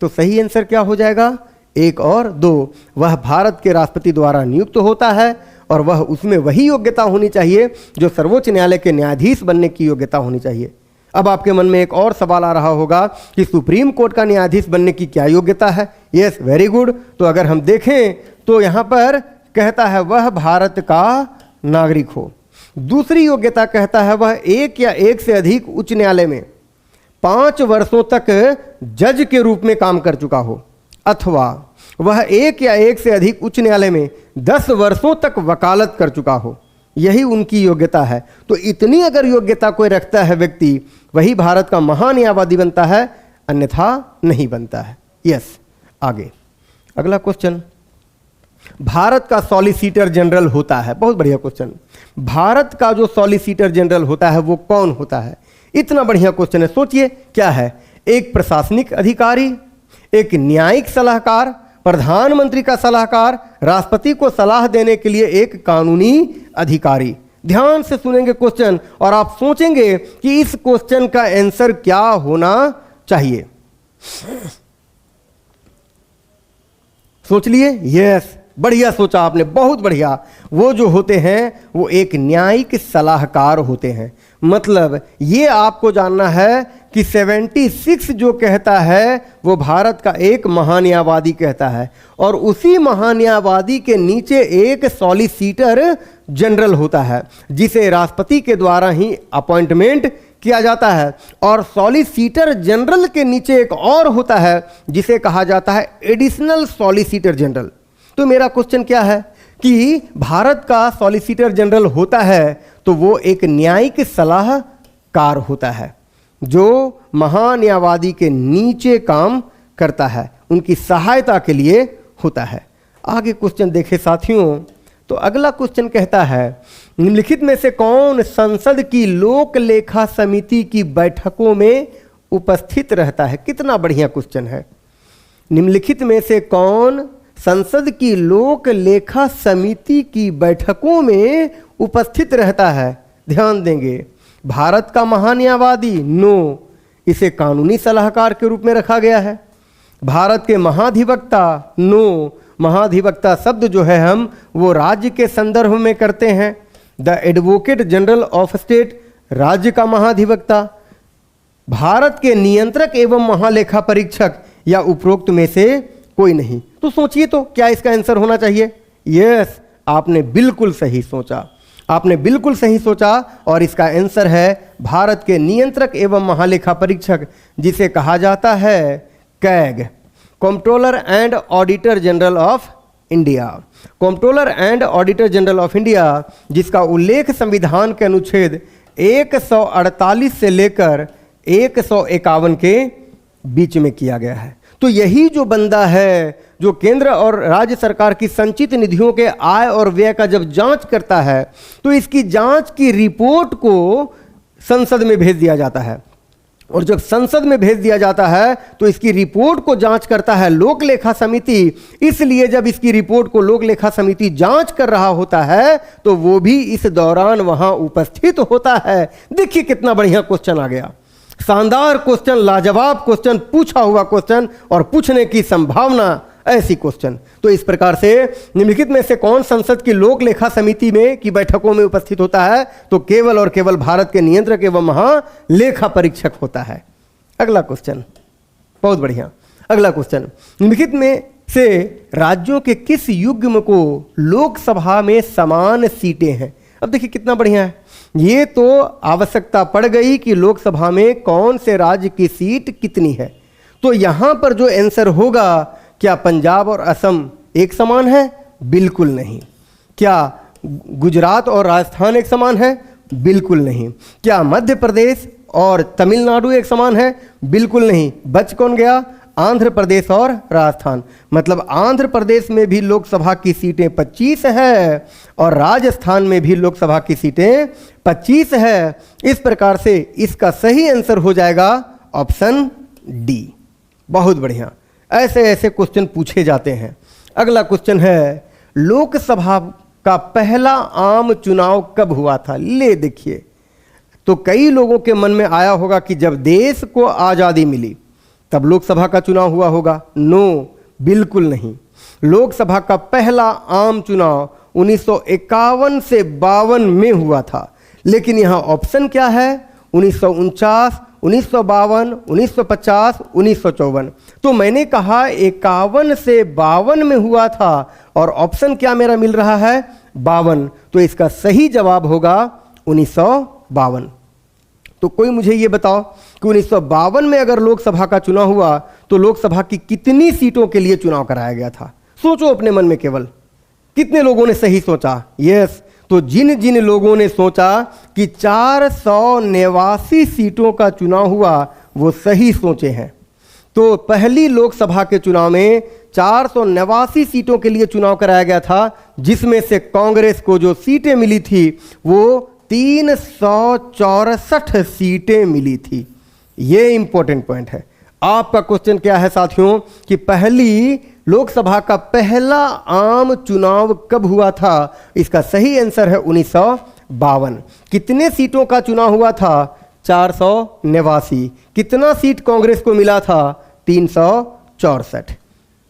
तो सही आंसर क्या हो जाएगा? 1 और 2। वह भारत के राष्ट्रपति द्वारा नियुक्त होता है और वह उसमें वही योग्यता होनी चाहिए जो सर्वोच्च न्यायालय के न्यायाधीश बनने की योग्यता होनी चाहिए। अब आपके मन में एक और सवाल आ रहा होगा कि सुप्रीम कोर्ट का न्यायाधीश बनने की क्या योग्यता है? Yes, very good. तो अगर हम देखें तो यहाँ पर कहता है वह भारत का नागरिक हो। दूसरी योग्यता कहता है वह 1 या 1 से अधिक उच्च न्यायालय में 5 वर्षों तक जज के रूप में काम कर चुका हो, अथवा वह 1 या 1 से अधिक उच्च न्यायालय में 10 वर्षों तक वकालत कर चुका हो, यही उनकी योग्यता है। तो इतनी अगर योग्यता कोई रखता है व्यक्ति, वही भारत का महान्यायवादी बनता है, अन्यथा नहीं बनता है। यस, आगे अगला क्वेश्चन। भारत का सॉलिसिटर जनरल होता है, बहुत बढ़िया क्वेश्चन। भारत का जो सॉलिसिटर जनरल होता है वो कौन होता है? इतना बढ़िया क्वेश्चन है, सोचिए क्या है। एक प्रशासनिक अधिकारी, एक न्यायिक सलाहकार, प्रधानमंत्री का सलाहकार, राष्ट्रपति को सलाह देने के लिए एक कानूनी अधिकारी। ध्यान से सुनेंगे क्वेश्चन और आप सोचेंगे कि इस क्वेश्चन का आंसर क्या होना चाहिए। सोच लिए? यस, बढ़िया सोचा आपने, बहुत बढ़िया। वो जो होते हैं वो एक न्यायिक सलाहकार होते हैं। मतलब ये आपको जानना है कि 76 जो कहता है वो भारत का एक महान्यायवादी कहता है, और उसी महान्यायवादी के नीचे एक सॉलिसिटर जनरल होता है जिसे राष्ट्रपति के द्वारा ही अपॉइंटमेंट किया जाता है, और सॉलिसिटर जनरल के नीचे एक और होता है जिसे कहा जाता है एडिशनल सॉलिसिटर जनरल। तो मेरा क्वेश्चन क्या है कि भारत का सॉलिसिटर जनरल होता है तो वो एक न्यायिक सलाहकार होता है जो महान्यायवादी के नीचे काम करता है, उनकी सहायता के लिए होता है। आगे क्वेश्चन देखें साथियों, तो अगला क्वेश्चन कहता है निम्नलिखित में से कौन संसद की लोक लेखा समिति की बैठकों में उपस्थित रहता है। कितना बढ़िया क्वेश्चन है। निम्नलिखित में से कौन संसद की लोक लेखा समिति की बैठकों में उपस्थित रहता है। ध्यान देंगे, भारत का महान्यायवादी नो, इसे कानूनी सलाहकार के रूप में रखा गया है। भारत के महाधिवक्ता नो, महाधिवक्ता शब्द जो है हम वो राज्य के संदर्भ में करते हैं। The advocate general of state, राज्य का महाधिवक्ता। भारत के नियंत्रक एवं महालेखा परीक्षक या उपरोक्त में से कोई नहीं। तो सोचिए तो क्या इसका आंसर होना चाहिए। यस, आपने बिल्कुल सही सोचा, आपने बिल्कुल सही सोचा, और इसका आंसर है भारत के नियंत्रक एवं महालेखा परीक्षक, जिसे कहा जाता है CAG, controller and auditor general of India. Controller and auditor general of India, जिसका उल्लेख संविधान के अनुच्छेद 148 से लेकर 151 के बीच में किया गया है। तो यही जो बंदा है जो केंद्र और राज्य सरकार की संचित निधियों के आय और व्यय का जब जांच करता है तो इसकी जांच की रिपोर्ट को संसद में भेज दिया जाता है, और जब संसद में भेज दिया जाता है तो इसकी रिपोर्ट को जांच करता है लोक लेखा समिति। इसलिए जब इसकी रिपोर्ट को लोक लेखा समिति जांच कर रहा होता है तो वो भी इस दौरान वहां उपस्थित होता है। देखिए कितना बढ़िया क्वेश्चन आ गया, शानदार क्वेश्चन, लाजवाब क्वेश्चन, पूछा हुआ क्वेश्चन और पूछने की संभावना ऐसी क्वेश्चन। तो इस प्रकार से निम्नलिखित में से कौन संसद की लोक लेखा समिति में की बैठकों में उपस्थित होता है। तो केवल और केवल भारत के नियंत्रक एवं महालेखा परीक्षक होता है। अगला क्वेश्चन, बहुत बढ़िया। अगला क्वेश्चन, निम्नलिखित में से राज्यों के किस युग्म को लोकसभा में समान सीटें हैं। अब देखिए कितना बढ़िया है। ये तो आवश्यकता पड़ गई कि लोकसभा में कौन से राज्य की सीट कितनी है। तो यहां पर जो आंसर होगा, क्या पंजाब और असम एक समान है? बिल्कुल नहीं। क्या गुजरात और राजस्थान एक समान है? बिल्कुल नहीं। क्या मध्य प्रदेश और तमिलनाडु एक समान है? बिल्कुल नहीं। बच कौन गया? आंध्र प्रदेश और राजस्थान। मतलब आंध्र प्रदेश में भी लोकसभा की सीटें 25 है और राजस्थान में भी लोकसभा की सीटें 25 है। इस प्रकार से इसका सही आंसर हो जाएगा ऑप्शन डी। बहुत बढ़िया, ऐसे ऐसे क्वेश्चन पूछे जाते हैं। अगला क्वेश्चन है, लोकसभा का पहला आम चुनाव कब हुआ था? ले देखिए, तो कई लोगों के मन में आया होगा कि जब देश को आज़ादी मिली तब लोकसभा का चुनाव हुआ होगा। नो, बिल्कुल नहीं। लोकसभा का पहला आम चुनाव 1951 से 52 में हुआ था। लेकिन यहाँ ऑप्शन क्या है? 1949, 1952, 1950, 1954। तो मैंने कहा 51 से 52 में हुआ था और ऑप्शन क्या मेरा मिल रहा है? 52। तो इसका सही जवाब होगा 1952। तो कोई मुझे ये बताओ कि 1952 में अगर लोकसभा का चुनाव हुआ तो लोकसभा की कितनी सीटों के लिए चुनाव कराया गया था? सोचो अपने मन में, केवल कितने लोगों ने सही सोचा? यस, तो जिन जिन लोगों ने सोचा कि 489 सीटों का चुनाव हुआ वो सही सोचे हैं। तो पहली लोकसभा के चुनाव में 489 सीटों के लिए चुनाव कराया गया था, जिसमें से कांग्रेस को जो सीटें मिली थी वो 364 सीटें मिली थी। ये इंपॉर्टेंट पॉइंट है। आपका क्वेश्चन क्या है साथियों कि पहली लोकसभा का पहला आम चुनाव कब हुआ था? इसका सही आंसर है 1952। कितने सीटों का चुनाव हुआ था? 489। कितना सीट कांग्रेस को मिला था? 364।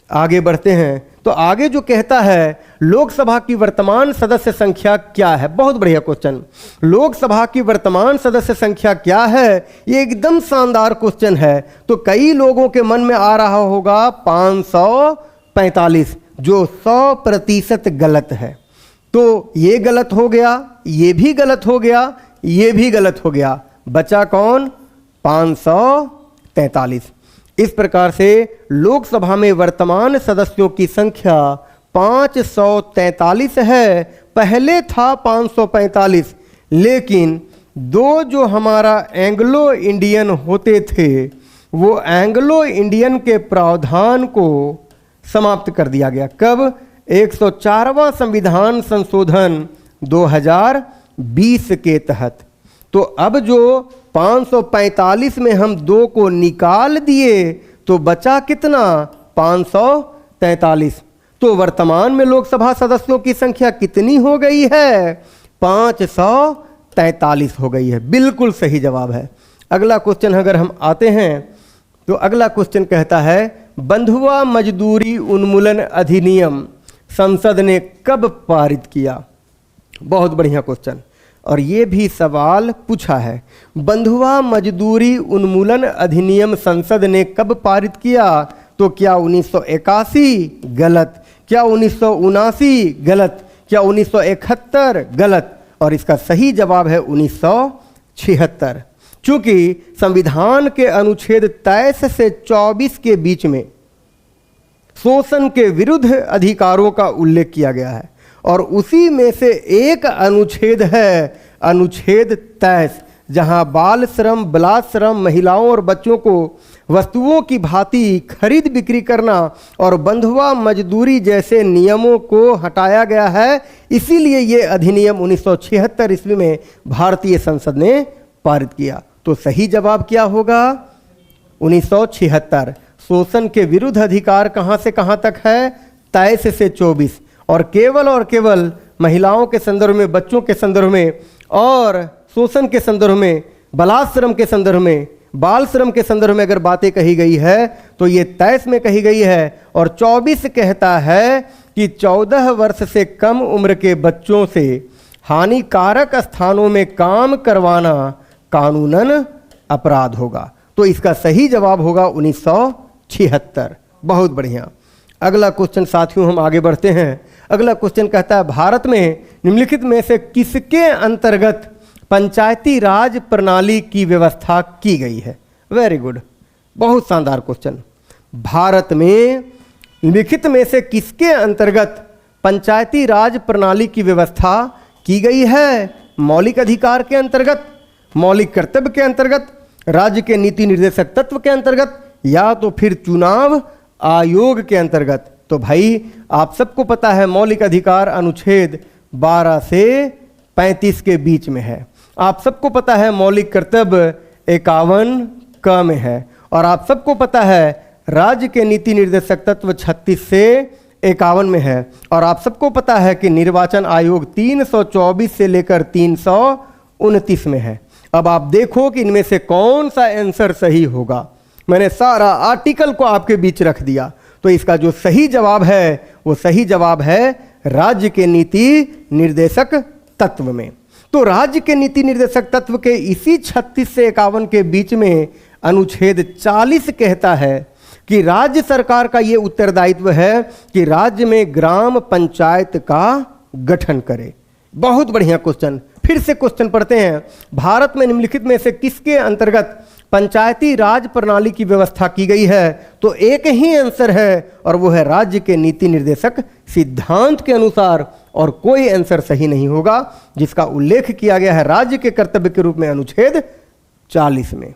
आगे बढ़ते हैं। तो आगे जो कहता है लोकसभा की वर्तमान सदस्य संख्या क्या है? बहुत बढ़िया क्वेश्चन। लोकसभा की वर्तमान सदस्य संख्या क्या है? ये एकदम शानदार क्वेश्चन है। तो कई लोगों के मन में आ रहा होगा 545, जो 100% गलत है। तो ये गलत हो गया, ये भी गलत हो गया, ये भी गलत हो गया। बचा कौन? 543। इस प्रकार से लोकसभा में वर्तमान सदस्यों की संख्या 543 है। पहले था 545, लेकिन दो जो हमारा एंग्लो इंडियन होते थे वो एंग्लो इंडियन के प्रावधान को समाप्त कर दिया गया। कब? 104वां संविधान संशोधन 2020 के तहत। तो अब जो 545 में हम 2 को निकाल दिए तो बचा कितना? 543। तो वर्तमान में लोकसभा सदस्यों की संख्या कितनी हो गई है? 543 हो गई है। बिल्कुल सही जवाब है। अगला क्वेश्चन अगर हम आते हैं तो अगला क्वेश्चन कहता है बंधुआ मजदूरी उन्मूलन अधिनियम संसद ने कब पारित किया? बहुत बढ़िया क्वेश्चन। और ये भी सवाल पूछा है, बंधुआ मजदूरी उन्मूलन अधिनियम संसद ने कब पारित किया? तो क्या 1981? गलत। क्या 1979? गलत। क्या 1971? गलत। और इसका सही जवाब है 1976। चूंकि संविधान के अनुच्छेद 23 से 24 के बीच में शोषण के विरुद्ध अधिकारों का उल्लेख किया गया है और उसी में से एक अनुच्छेद है अनुच्छेद 23, जहां बाल श्रम, बलात्श्रम, महिलाओं और बच्चों को वस्तुओं की भांति खरीद बिक्री करना और बंधुआ मजदूरी जैसे नियमों को हटाया गया है। इसीलिए ये अधिनियम 1976 ईस्वी में भारतीय संसद ने पारित किया। तो सही जवाब क्या होगा? 1976। शोषण के विरुद्ध अधिकार कहां से कहां तक है? 23 से 24। और केवल महिलाओं के संदर्भ में, बच्चों के संदर्भ में और शोषण के संदर्भ में, बलात्श्रम के संदर्भ में, बाल श्रम के संदर्भ में अगर बातें कही गई है तो ये 23 में कही गई है। और 24 कहता है कि 14 वर्ष से कम उम्र के बच्चों से हानिकारक स्थानों में काम करवाना कानूनन अपराध होगा। तो इसका सही जवाब होगा 1976। बहुत बढ़िया। अगला क्वेश्चन साथियों हम आगे बढ़ते हैं। अगला क्वेश्चन कहता है भारत में निम्नलिखित में से किसके अंतर्गत पंचायती राज प्रणाली की व्यवस्था की गई है? वेरी गुड, बहुत शानदार क्वेश्चन। भारत में निम्नलिखित में से किसके अंतर्गत पंचायती राज प्रणाली की व्यवस्था की गई है? मौलिक अधिकार के अंतर्गत, मौलिक कर्तव्य के अंतर्गत, राज्य के नीति निर्देशक तत्व के अंतर्गत, या तो फिर चुनाव आयोग के अंतर्गत। तो भाई आप सबको पता है मौलिक अधिकार अनुच्छेद 12 से 35 के बीच में है। आप सबको पता है मौलिक कर्तव्य 51 क में है। और आप सबको पता है राज्य के नीति निर्देशक तत्व 36 से 51 में है। और आप सबको पता है कि निर्वाचन आयोग 324 से लेकर 329 में है। अब आप देखो कि इनमें से कौन सा आंसर सही होगा। मैंने सारा आर्टिकल को आपके बीच रख दिया। तो इसका जो सही जवाब है वो सही जवाब है राज्य के नीति निर्देशक तत्व में। तो राज्य के नीति निर्देशक तत्व के इसी 36 से 51 के बीच में अनुच्छेद 40 कहता है कि राज्य सरकार का ये उत्तरदायित्व है कि राज्य में ग्राम पंचायत का गठन करे। बहुत बढ़िया क्वेश्चन। फिर से क्वेश्चन पढ़ते हैं। भारत में निम्नलिखित में से किसके अंतर्गत पंचायती राज प्रणाली की व्यवस्था की गई है? तो एक ही आंसर है और वो है राज्य के नीति निर्देशक सिद्धांत के अनुसार। और कोई आंसर सही नहीं होगा जिसका उल्लेख किया गया है राज्य के कर्तव्य के रूप में अनुच्छेद 40 में।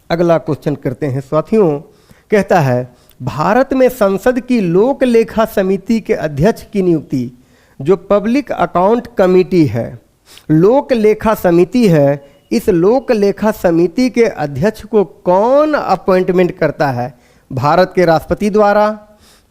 अगला क्वेश्चन करते हैं साथियों। कहता है भारत में संसद की लोक लेखा समिति के अध्यक्ष की नियुक्ति, जो पब्लिक अकाउंट कमेटी है, लोक लेखा समिति है, इस लोक लेखा समिति के अध्यक्ष को कौन अपॉइंटमेंट करता है? भारत के राष्ट्रपति द्वारा,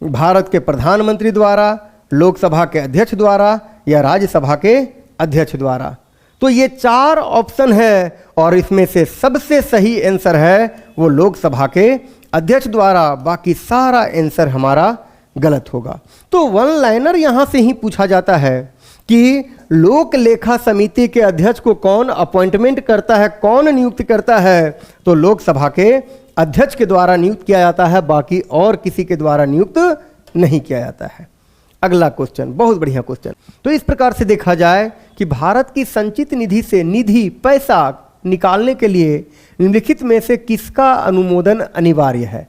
भारत के प्रधानमंत्री द्वारा, लोकसभा के अध्यक्ष द्वारा या राज्यसभा के अध्यक्ष द्वारा? तो ये 4 ऑप्शन है और इसमें से सबसे सही आंसर है वो लोकसभा के अध्यक्ष द्वारा। बाकी सारा आंसर हमारा गलत होगा। तो वन लाइनर यहां से ही पूछा जाता है कि लोक लेखा समिति के अध्यक्ष को कौन अपॉइंटमेंट करता है, कौन नियुक्त करता है? तो लोकसभा के अध्यक्ष के द्वारा नियुक्त किया जाता है, बाकी और किसी के द्वारा नियुक्त नहीं किया जाता है। अगला क्वेश्चन, बहुत बढ़िया क्वेश्चन। तो इस प्रकार से देखा जाए कि भारत की संचित निधि से निधि पैसा निकालने के लिए निम्नलिखित में से किसका अनुमोदन अनिवार्य है?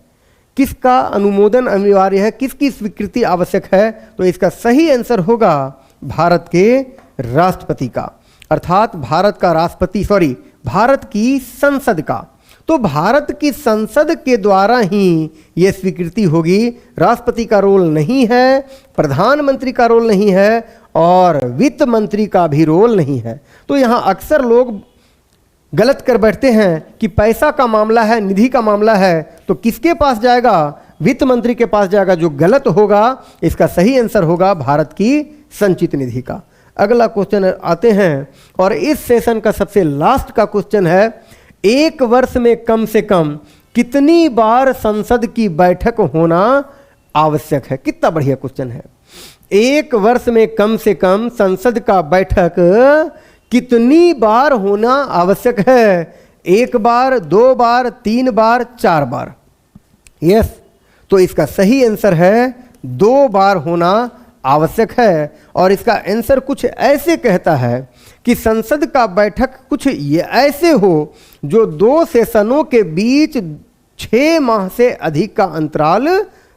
किसका अनुमोदन अनिवार्य है, किसकी स्वीकृति आवश्यक है? तो इसका सही आंसर होगा भारत के राष्ट्रपति का, अर्थात भारत का राष्ट्रपति, भारत की संसद का। तो भारत की संसद के द्वारा ही यह स्वीकृति होगी। राष्ट्रपति का रोल नहीं है, प्रधानमंत्री का रोल नहीं है और वित्त मंत्री का भी रोल नहीं है। तो यहाँ अक्सर लोग गलत कर बैठते हैं कि पैसा का मामला है, निधि का मामला है, तो किसके पास जाएगा? वित्त मंत्री के पास जाएगा, जो गलत होगा। इसका सही आंसर होगा भारत की संचित निधि का। अगला क्वेश्चन आते हैं और इस सेशन का सबसे लास्ट का क्वेश्चन है, एक वर्ष में कम से कम कितनी बार संसद की बैठक होना आवश्यक है? कितना बढ़िया क्वेश्चन है। एक वर्ष में कम से कम संसद का बैठक कितनी बार होना आवश्यक है? 1 बार, 2 बार, 3 बार, 4 बार? यस, तो इसका सही आंसर है 2 बार होना आवश्यक है। और इसका आंसर कुछ ऐसे कहता है कि संसद का बैठक कुछ ये ऐसे हो जो 2 सेशनों के बीच 6 माह से अधिक का अंतराल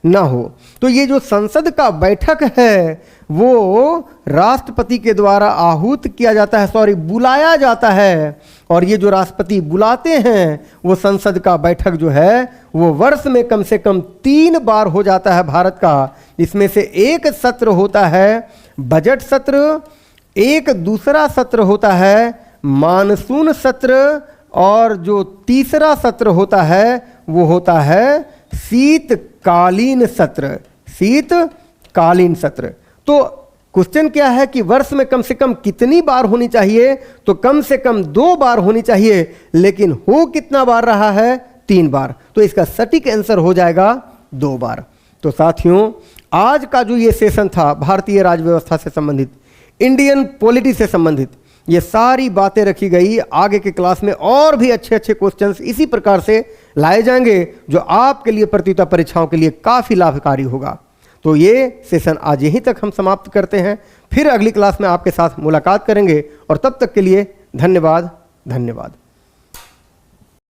ना हो। तो ये जो संसद का बैठक है वो राष्ट्रपति के द्वारा आहूत किया जाता है, बुलाया जाता है। और ये जो राष्ट्रपति बुलाते हैं वो संसद का बैठक जो है वो वर्ष में कम से कम 3 बार हो जाता है भारत का। इसमें से एक सत्र होता है बजट सत्र, एक दूसरा सत्र होता है मानसून सत्र और जो तीसरा सत्र होता है वो होता है शीतकालीन सत्र। शीतकालीन सत्र। तो क्वेश्चन क्या है कि वर्ष में कम से कम कितनी बार होनी चाहिए? तो कम से कम 2 बार होनी चाहिए, लेकिन हो कितना बार रहा है? 3 बार। तो इसका सटीक आंसर हो जाएगा 2 बार। तो साथियों, आज का जो ये सेशन था भारतीय राज्य व्यवस्था से संबंधित, इंडियन पॉलिटी से संबंधित, ये सारी बातें रखी गई। आगे के क्लास में और भी अच्छे अच्छे क्वेश्चंस इसी प्रकार से लाए जाएंगे जो आपके लिए प्रतियोगिता परीक्षाओं के लिए काफ़ी लाभकारी होगा। तो ये सेशन आज यहीं तक हम समाप्त करते हैं। फिर अगली क्लास में आपके साथ मुलाकात करेंगे और तब तक के लिए धन्यवाद।